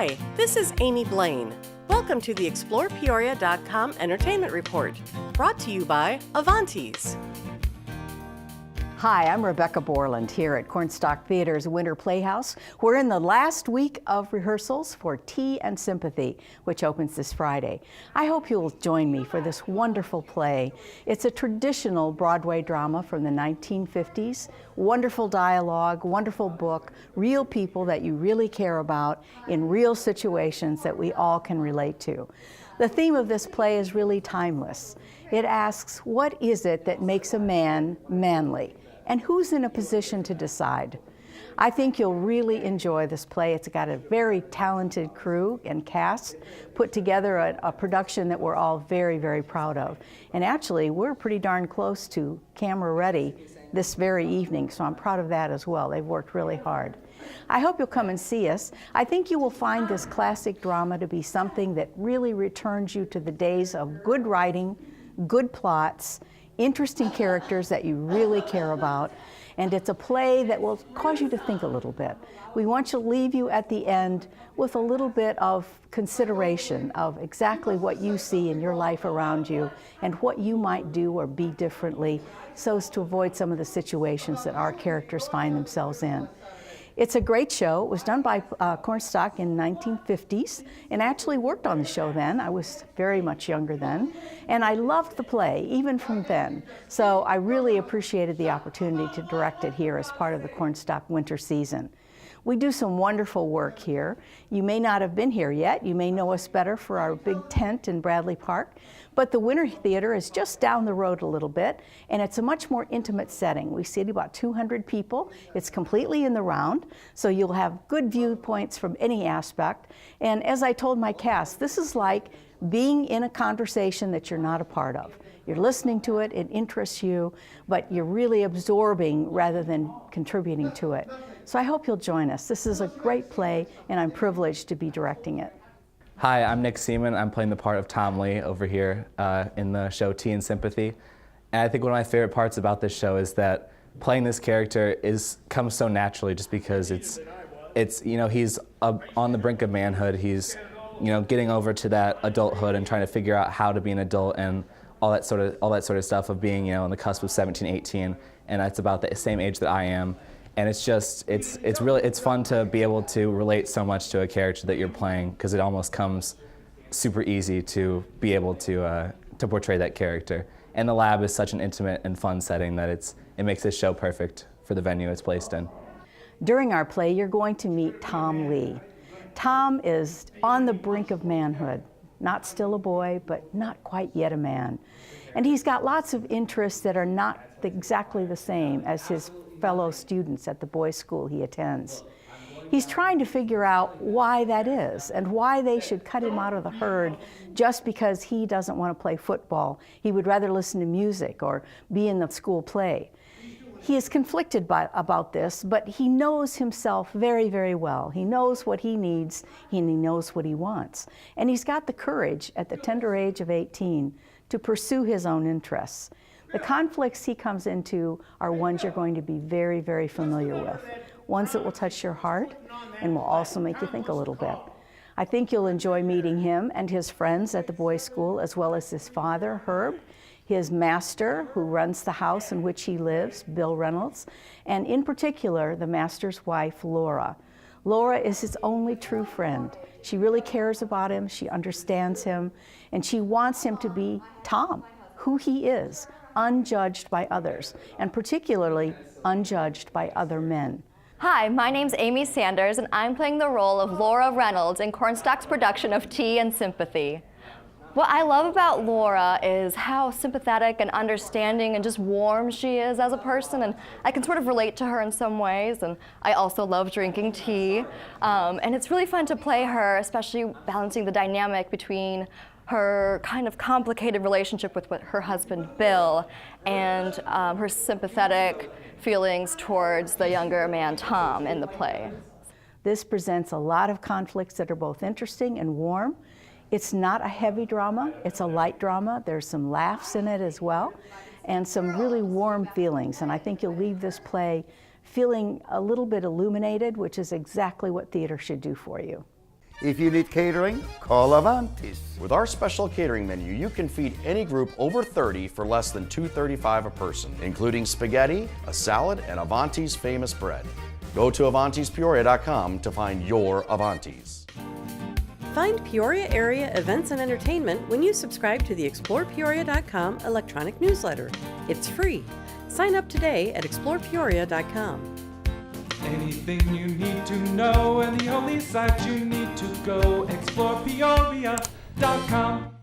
Hi, this is Amy Blaine. Welcome to the ExplorePeoria.com Entertainment Report, brought to you by Avanti's. Hi, I'm Rebecca Borland here at Cornstalk Theater's Winter Playhouse. We're in the last week of rehearsals for Tea and Sympathy, which opens this Friday. I hope you'll join me for this wonderful play. It's a traditional Broadway drama from the 1950s. Wonderful dialogue, wonderful book, real people that you really care about in real situations that we all can relate to. The theme of this play is really timeless. It asks, what is it that makes a man manly? And who's in a position to decide? I think you'll really enjoy this play. It's got a very talented crew and cast, put together a production that we're all very, very proud of. And actually, we're pretty darn close to camera ready this very evening, so I'm proud of that as well. They've worked really hard. I hope you'll come and see us. I think you will find this classic drama to be something that really returns you to the days of good writing, good plots, interesting characters that you really care about, and it's a play that will cause you to think a little bit. We want to leave you at the end with a little bit of consideration of exactly what you see in your life around you and what you might do or be differently so as to avoid some of the situations that our characters find themselves in. It's a great show. It was done by Cornstalk in the 1950s, and I actually worked on the show then. I was very much younger then, and I loved the play, even from then. So I really appreciated the opportunity to direct it here as part of the Cornstalk winter season. We do some wonderful work here. You may not have been here yet. You may know us better for our big tent in Bradley Park, but the Winter Theater is just down the road a little bit, and it's a much more intimate setting. We seat about 200 people. It's completely in the round, so you'll have good viewpoints from any aspect. And as I told my cast, this is like being in a conversation that you're not a part of. You're listening to it, it interests you, but you're really absorbing rather than contributing to it. So I hope you'll join us. This is a great play, and I'm privileged to be directing it. Hi, I'm Nick Seaman. I'm playing the part of Tom Lee over here in the show Tea and Sympathy. And I think one of my favorite parts about this show is that playing this character comes so naturally, just because it's he's on the brink of manhood. He's getting over to that adulthood and trying to figure out how to be an adult and all that sort of stuff of being on the cusp of 17, 18, and that's about the same age that I am. And it's fun to be able to relate so much to a character that you're playing, because it almost comes super easy to be able to portray that character. And the lab is such an intimate and fun setting that it makes this show perfect for the venue it's placed in. During our play, you're going to meet Tom Lee. Tom is on the brink of manhood, not still a boy, but not quite yet a man. And he's got lots of interests that are not exactly the same as his fellow students at the boys' school he attends. He's trying to figure out why that is and why they should cut him out of the herd just because he doesn't want to play football. He would rather listen to music or be in the school play. He is conflicted about this, but he knows himself very, very well. He knows what he needs, and he knows what he wants. And he's got the courage at the tender age of 18 to pursue his own interests. The conflicts he comes into are ones you're going to be very, very familiar with. Ones that will touch your heart and will also make you think a little bit. I think you'll enjoy meeting him and his friends at the boys' school, as well as his father, Herb, his master, who runs the house in which he lives, Bill Reynolds, and in particular, the master's wife, Laura. Laura is his only true friend. She really cares about him, she understands him, and she wants him to be Tom, who he is, unjudged by others, and particularly unjudged by other men. Hi, my name's Amy Sanders, and I'm playing the role of Laura Reynolds in Cornstalk's production of Tea and Sympathy. What I love about Laura is how sympathetic and understanding and just warm she is as a person, and I can sort of relate to her in some ways, and I also love drinking tea. And it's really fun to play her, especially balancing the dynamic between her kind of complicated relationship with her husband, Bill, and her sympathetic feelings towards the younger man, Tom, in the play. This presents a lot of conflicts that are both interesting and warm. It's not a heavy drama, it's a light drama. There's some laughs in it as well, and some really warm feelings. And I think you'll leave this play feeling a little bit illuminated, which is exactly what theater should do for you. If you need catering, call Avanti. With our special catering menu, you can feed any group over 30 for less than $2.35 a person, including spaghetti, a salad, and Avanti's famous bread. Go to Avanti'sPeoria.com to find your Avantis. Find Peoria area events and entertainment when you subscribe to the ExplorePeoria.com electronic newsletter. It's free. Sign up today at ExplorePeoria.com. Anything you need to know, and the only site you need to go, ExplorePeoria.com.